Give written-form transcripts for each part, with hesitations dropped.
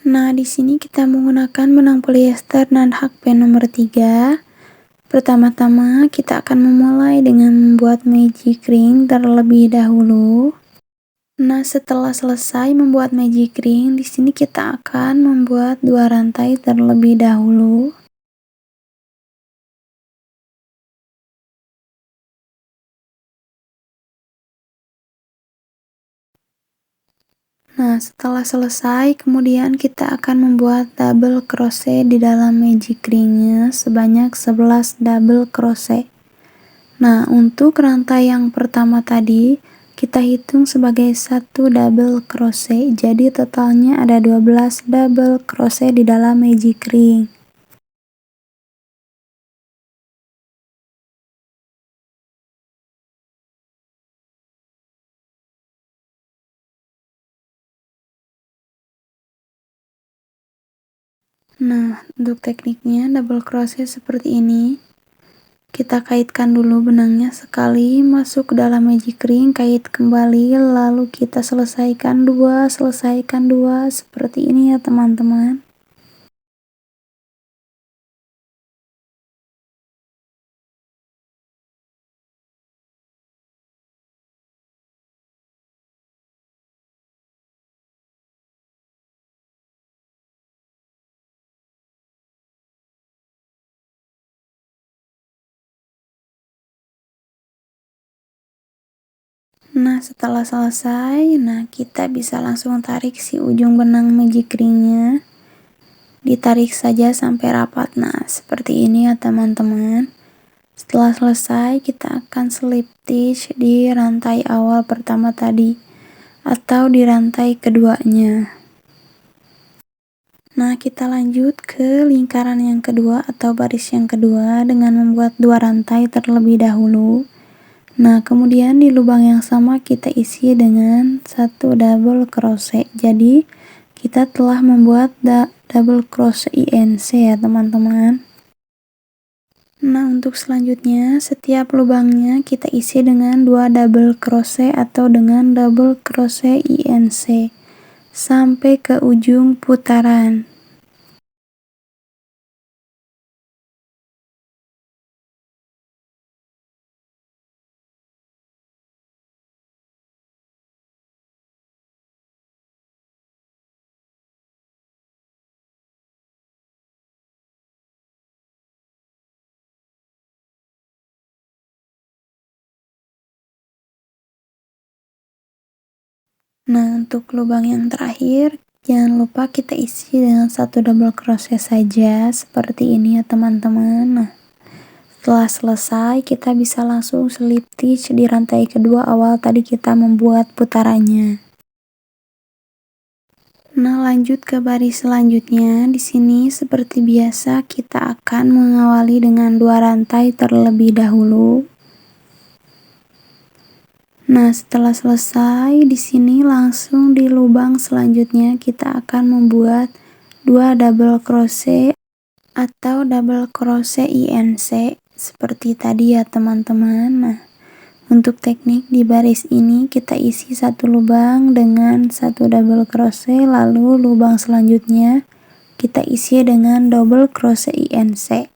Nah, di sini kita menggunakan benang polyester dan hakpen nomor 3. Pertama-tama kita akan memulai dengan membuat magic ring terlebih dahulu. Nah, setelah selesai membuat magic ring, di sini kita akan membuat 2 rantai terlebih dahulu. Nah, setelah selesai, kemudian kita akan membuat double crochet di dalam magic ringnya sebanyak 11 double crochet. Nah, untuk rantai yang pertama tadi, kita hitung sebagai 1 double crochet, jadi totalnya ada 12 double crochet di dalam magic ring. Nah, untuk tekniknya double crochet seperti ini. Kita kaitkan dulu benangnya sekali masuk ke dalam magic ring, kait kembali, lalu kita selesaikan dua, seperti ini ya teman-teman. Nah, setelah selesai, kita bisa langsung tarik si ujung benang magic ringnya. Ditarik saja sampai rapat. Nah, seperti ini ya teman-teman. Setelah selesai, kita akan slip stitch di rantai awal pertama tadi atau di rantai keduanya. Nah, kita lanjut ke lingkaran yang kedua atau baris yang kedua dengan membuat 2 rantai terlebih dahulu. Nah, kemudian di lubang yang sama kita isi dengan 1 double crochet. Jadi, kita telah membuat double crochet INC ya teman-teman. Nah, untuk selanjutnya setiap lubangnya kita isi dengan 2 double crochet atau dengan double crochet INC sampai ke ujung putaran. Nah, untuk lubang yang terakhir, jangan lupa kita isi dengan 1 double crochet saja, seperti ini ya teman-teman. Nah, setelah selesai, kita bisa langsung slip stitch di rantai kedua awal tadi kita membuat putarannya. Nah, lanjut ke baris selanjutnya. Di sini seperti biasa kita akan mengawali dengan 2 rantai terlebih dahulu. Nah, setelah selesai, di sini langsung di lubang selanjutnya kita akan membuat 2 double crochet atau double crochet INC seperti tadi ya teman-teman. Nah, untuk teknik di baris ini kita isi 1 lubang dengan 1 double crochet, lalu lubang selanjutnya kita isi dengan double crochet INC.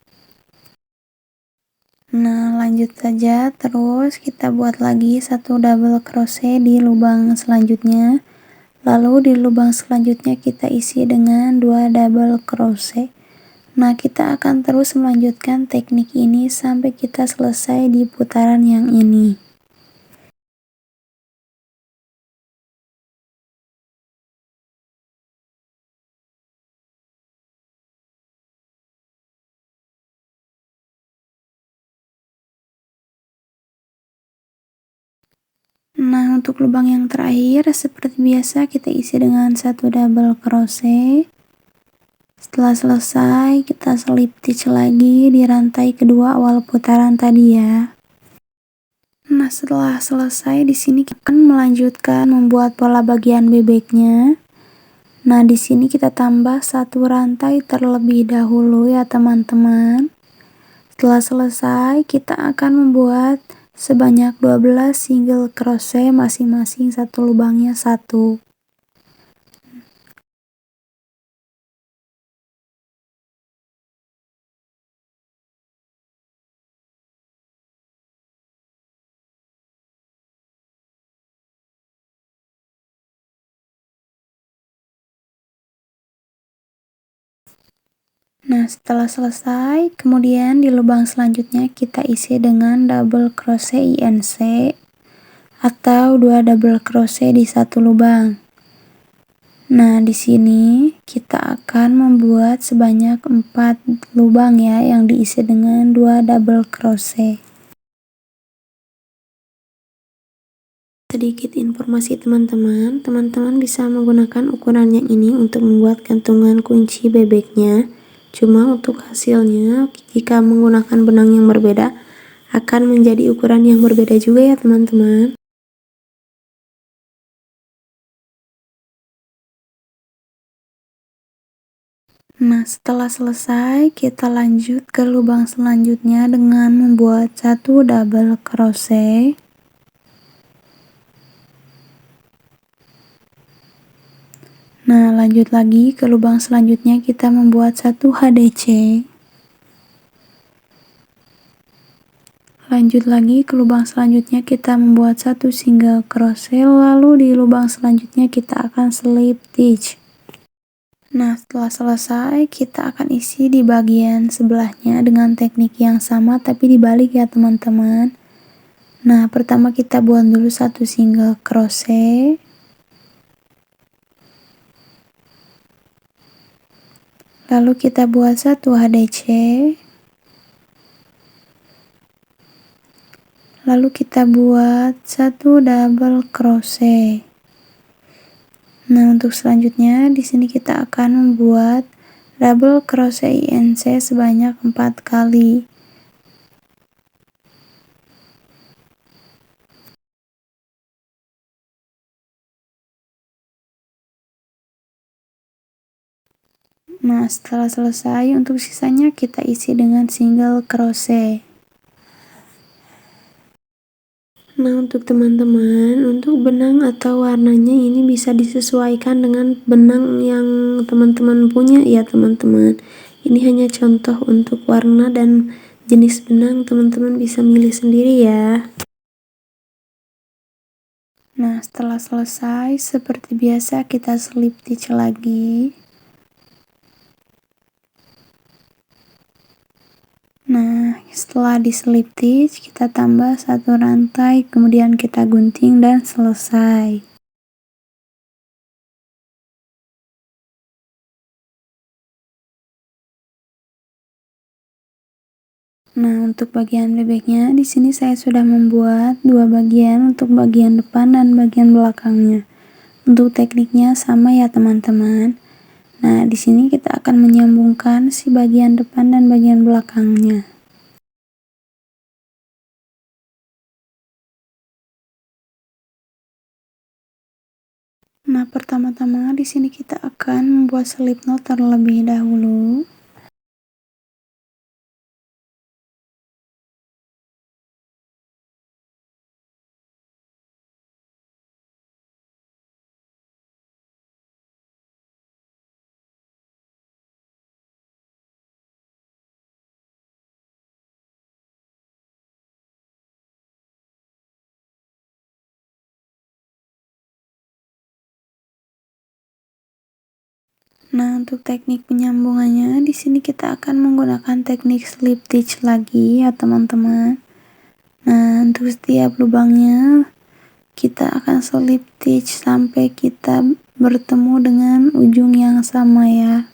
Nah, lanjut saja, terus kita buat lagi 1 double crochet di lubang selanjutnya, lalu di lubang selanjutnya kita isi dengan 2 double crochet. Nah, kita akan terus melanjutkan teknik ini sampai kita selesai di putaran yang ini. Nah, untuk lubang yang terakhir seperti biasa kita isi dengan 1 double crochet. Setelah selesai, kita slip stitch lagi di rantai kedua awal putaran tadi ya. Nah, setelah selesai di sini kita akan melanjutkan membuat pola bagian bebeknya. Nah, di sini kita tambah 1 rantai terlebih dahulu ya teman-teman. Setelah selesai, kita akan membuat sebanyak 12 single crochet, masing-masing 1 lubangnya 1. Nah, setelah selesai, kemudian di lubang selanjutnya kita isi dengan double crochet INC atau 2 double crochet di satu lubang. Nah, di sini kita akan membuat sebanyak 4 lubang ya, yang diisi dengan 2 double crochet. Sedikit informasi teman-teman, teman-teman bisa menggunakan ukuran yang ini untuk membuat gantungan kunci bebeknya. Cuma untuk hasilnya, jika menggunakan benang yang berbeda, akan menjadi ukuran yang berbeda juga ya teman-teman. Nah, setelah selesai, kita lanjut ke lubang selanjutnya dengan membuat 1 double crochet. Nah, lanjut lagi ke lubang selanjutnya, kita membuat 1 HDC. Lanjut lagi ke lubang selanjutnya, kita membuat 1 single crochet, lalu di lubang selanjutnya kita akan slip stitch. Nah, setelah selesai, kita akan isi di bagian sebelahnya dengan teknik yang sama tapi dibalik ya teman-teman. Nah, pertama kita buat dulu 1 single crochet. Lalu kita buat 1 HDC. Lalu kita buat 1 double crochet. Nah, untuk selanjutnya di sini kita akan membuat double crochet INC sebanyak 4 kali. Nah, setelah selesai, untuk sisanya kita isi dengan single crochet. Nah, untuk teman-teman, untuk benang atau warnanya ini bisa disesuaikan dengan benang yang teman-teman punya ya teman-teman. Ini hanya contoh untuk warna dan jenis benang, teman-teman bisa milih sendiri ya. Nah, setelah selesai, seperti biasa kita slip stitch lagi. Nah, setelah di slip stitch, kita tambah 1 rantai, kemudian kita gunting dan selesai. Nah, untuk bagian bebeknya, di sini saya sudah membuat 2 bagian untuk bagian depan dan bagian belakangnya. Untuk tekniknya sama ya teman-teman. Nah, di sini kita akan menyambungkan si bagian depan dan bagian belakangnya. Nah, pertama-tama di sini kita akan membuat slip knot terlebih dahulu. Nah, untuk teknik penyambungannya di sini kita akan menggunakan teknik slip stitch lagi ya teman-teman. Nah, untuk setiap lubangnya kita akan slip stitch sampai kita bertemu dengan ujung yang sama ya.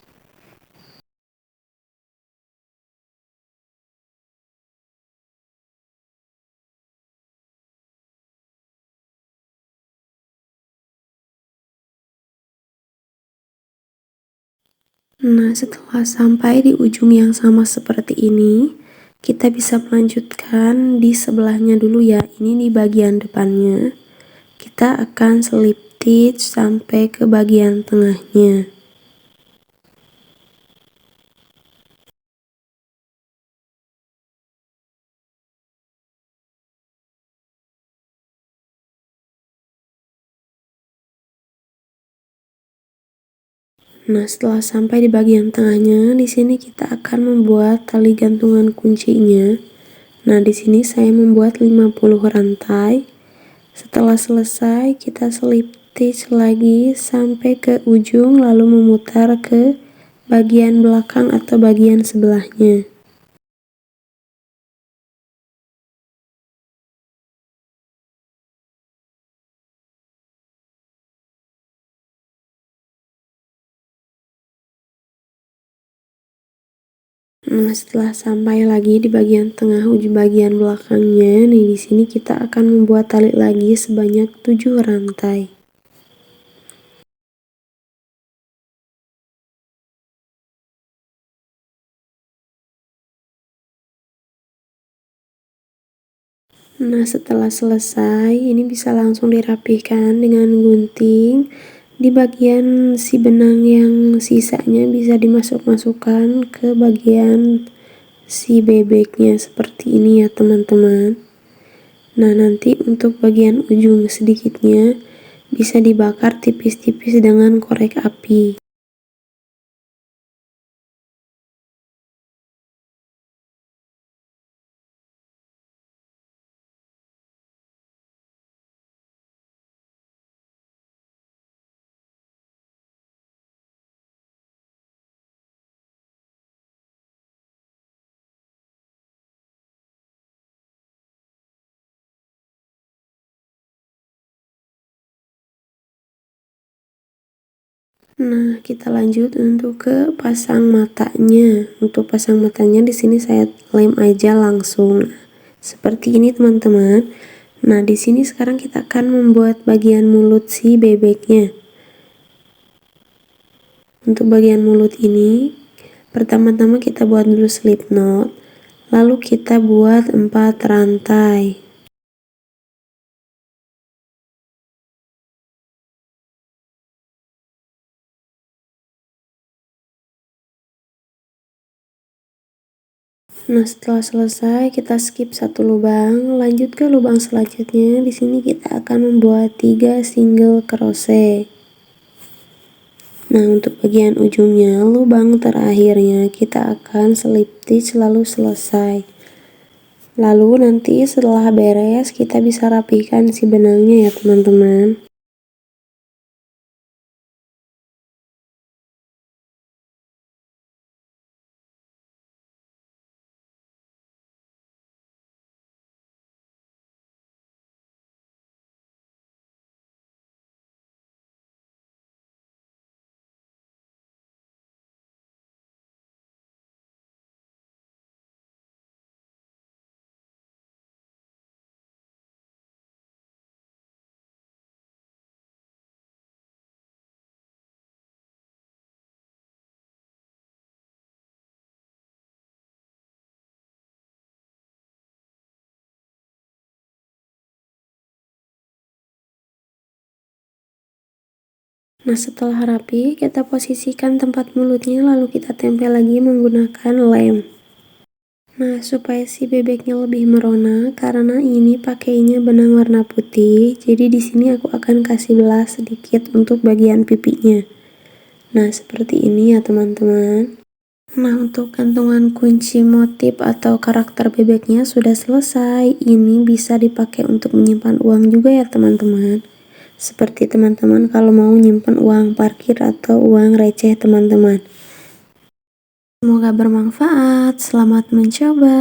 Nah, setelah sampai di ujung yang sama seperti ini, kita bisa melanjutkan di sebelahnya dulu ya. Ini di bagian depannya. Kita akan slip stitch sampai ke bagian tengahnya. Nah, setelah sampai di bagian tengahnya, di sini kita akan membuat tali gantungan kuncinya. Nah, di sini saya membuat 50 rantai. Setelah selesai, kita slip stitch lagi sampai ke ujung lalu memutar ke bagian belakang atau bagian sebelahnya. Nah, setelah sampai lagi di bagian tengah ujung bagian belakangnya, nih di sini kita akan membuat tali lagi sebanyak 7 rantai. Nah, setelah selesai, ini bisa langsung dirapihkan dengan gunting. Di bagian si benang yang sisanya bisa dimasukkan ke bagian si bebeknya seperti ini ya teman-teman. Nah, nanti untuk bagian ujung sedikitnya bisa dibakar tipis-tipis dengan korek api. Nah, kita lanjut untuk ke pasang matanya. Untuk pasang matanya di sini saya lem aja langsung. Seperti ini teman-teman. Nah, di sini sekarang kita akan membuat bagian mulut si bebeknya. Untuk bagian mulut ini, pertama-tama kita buat dulu slip knot, lalu kita buat 4 rantai. Nah, setelah selesai kita skip satu lubang, lanjut ke lubang selanjutnya. Di sini kita akan membuat 3 single crochet. Nah, untuk bagian ujungnya, lubang terakhirnya kita akan slip stitch lalu selesai. Lalu nanti setelah beres kita bisa rapihkan si benangnya ya teman-teman. Nah, setelah rapi, kita posisikan tempat mulutnya lalu kita tempel lagi menggunakan lem. Nah, supaya si bebeknya lebih merona, karena ini pakainya benang warna putih, jadi di sini aku akan kasih belah sedikit untuk bagian pipinya. Nah, seperti ini ya teman-teman. Nah, untuk gantungan kunci motif atau karakter bebeknya sudah selesai. Ini bisa dipakai untuk menyimpan uang juga ya teman-teman. Seperti teman-teman kalau mau nyimpan uang parkir atau uang receh teman-teman. Semoga bermanfaat. Selamat mencoba.